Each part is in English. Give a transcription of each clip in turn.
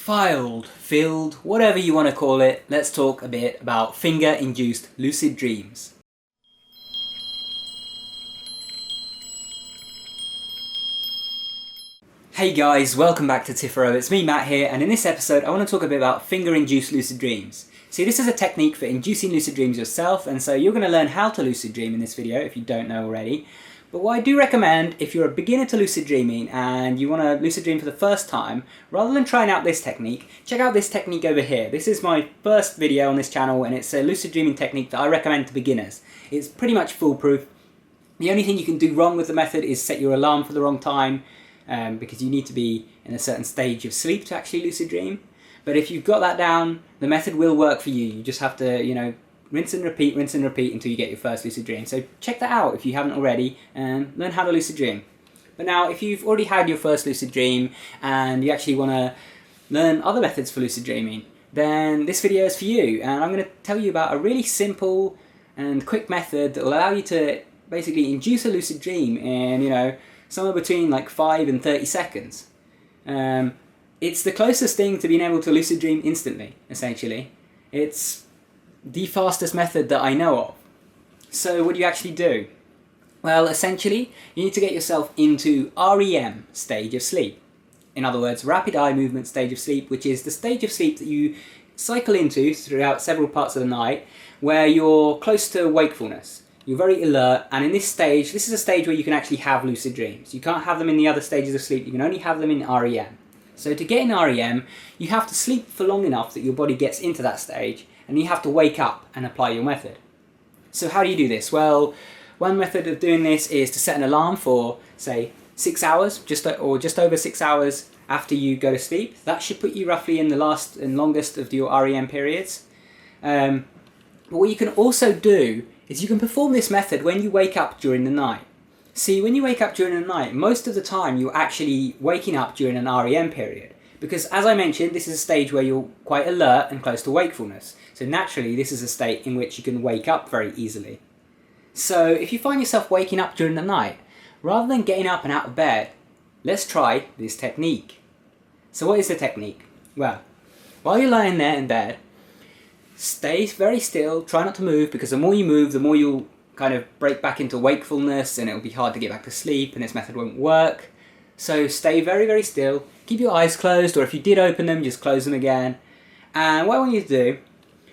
FILD, whatever you want to call it, let's talk a bit about Finger Induced Lucid Dreams. Hey guys, welcome back to Tipharot. It's me, Matt here, and in this episode I want to talk a bit about Finger Induced Lucid Dreams. See, this is a technique for inducing lucid dreams yourself, and so you're going to learn how to lucid dream in this video if you don't know already. But what I do recommend, if you're a beginner to lucid dreaming and you want to lucid dream for the first time, rather than trying out this technique, check out this technique over here. This is my first video on this channel and it's a lucid dreaming technique that I recommend to beginners. It's pretty much foolproof. The only thing you can do wrong with the method is set your alarm for the wrong time, because you need to be in a certain stage of sleep to actually lucid dream. But if you've got that down, the method will work for you. You just have to, rinse and repeat until you get your first lucid dream. So check that out if you haven't already and learn how to lucid dream. But now, if you've already had your first lucid dream and you actually want to learn other methods for lucid dreaming, then this video is for you. And I'm going to tell you about a really simple and quick method that will allow you to basically induce a lucid dream in, somewhere between like 5 and 30 seconds. It's the closest thing to being able to lucid dream instantly, essentially. It's the fastest method that I know of. So what do you actually do? Well, essentially, you need to get yourself into REM stage of sleep. In other words, rapid eye movement stage of sleep, which is the stage of sleep that you cycle into throughout several parts of the night, where you're close to wakefulness. You're very alert, and in this stage, this is a stage where you can actually have lucid dreams. You can't have them in the other stages of sleep, you can only have them in REM. So to get in REM, you have to sleep for long enough that your body gets into that stage, and you have to wake up and apply your method. So how do you do this? Well, one method of doing this is to set an alarm for, say, 6 hours, just over 6 hours after you go to sleep. That should put you roughly in the last and longest of your REM periods. But what you can also do is you can perform this method when you wake up during the night. See, when you wake up during the night, most of the time you're actually waking up during an REM period. Because as I mentioned, this is a stage where you're quite alert and close to wakefulness. So naturally, this is a state in which you can wake up very easily. So if you find yourself waking up during the night, rather than getting up and out of bed, let's try this technique. So what is the technique? Well, while you're lying there in bed, stay very still, try not to move, because the more you move, the more you'll kind of break back into wakefulness and it'll be hard to get back to sleep and this method won't work. So stay very, very still. Keep your eyes closed, or if you did open them, just close them again. And what I want you to do,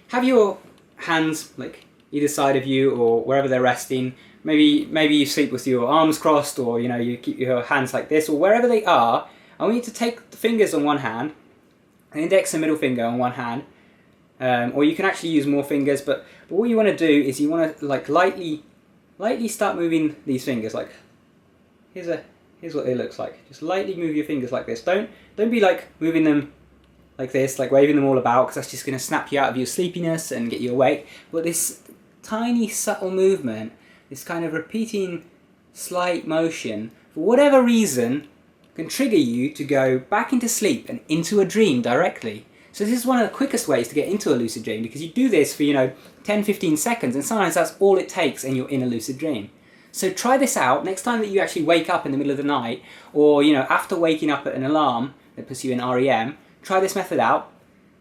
have your hands like either side of you or wherever they're resting. Maybe you sleep with your arms crossed, or you keep your hands like this, or wherever they are. I want you to take the fingers on one hand, an index and middle finger on one hand, or you can actually use more fingers. But what you want to do is you want to like lightly start moving these fingers. Like here's what it looks like. Just lightly move your fingers like this. Don't be like moving them like this, like waving them all about, because that's just going to snap you out of your sleepiness and get you awake. But this tiny subtle movement, this kind of repeating slight motion, for whatever reason, can trigger you to go back into sleep and into a dream directly. So this is one of the quickest ways to get into a lucid dream, because you do this for 10-15 seconds, and sometimes that's all it takes and you're in a lucid dream. So try this out next time that you actually wake up in the middle of the night, or after waking up at an alarm that puts you in REM. Try this method out.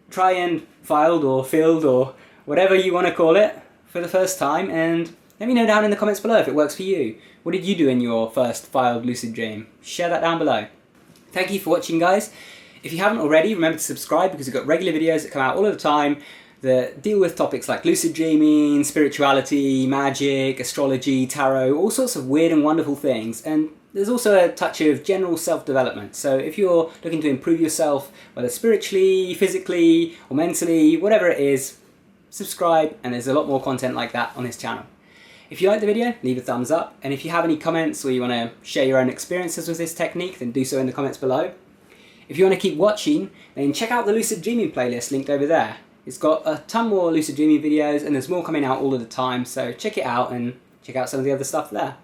Try and FILD or FILD or whatever you want to call it for the first time, and let me know down in the comments below if it works for you. What did you do in your first FILD lucid dream? Share that down below. Thank you for watching, guys. If you haven't already, remember to subscribe, because we've got regular videos that come out all of the time that deal with topics like lucid dreaming, spirituality, magic, astrology, tarot, all sorts of weird and wonderful things. And there's also a touch of general self-development. So if you're looking to improve yourself, whether spiritually, physically, or mentally, whatever it is, subscribe, and there's a lot more content like that on this channel. If you liked the video, leave a thumbs up, and if you have any comments or you want to share your own experiences with this technique, then do so in the comments below. If you want to keep watching, then check out the Lucid Dreaming playlist linked over there. It's got a ton more lucid dreaming videos, and there's more coming out all of the time, so check it out and check out some of the other stuff there.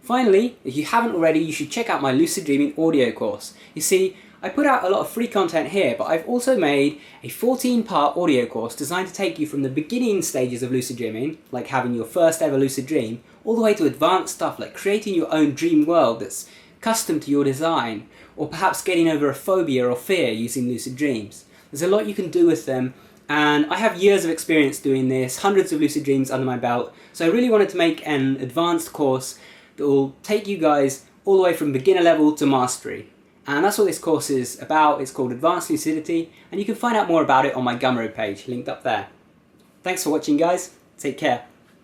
Finally, if you haven't already, you should check out my lucid dreaming audio course. You see, I put out a lot of free content here, but I've also made a 14-part audio course designed to take you from the beginning stages of lucid dreaming, like having your first ever lucid dream, all the way to advanced stuff like creating your own dream world that's custom to your design, or perhaps getting over a phobia or fear using lucid dreams. There's a lot you can do with them, and I have years of experience doing this, hundreds of lucid dreams under my belt, so I really wanted to make an advanced course that will take you guys all the way from beginner level to mastery. And that's what this course is about. It's called Advanced Lucidity, and you can find out more about it on my Gumroad page, linked up there. Thanks for watching, guys. Take care.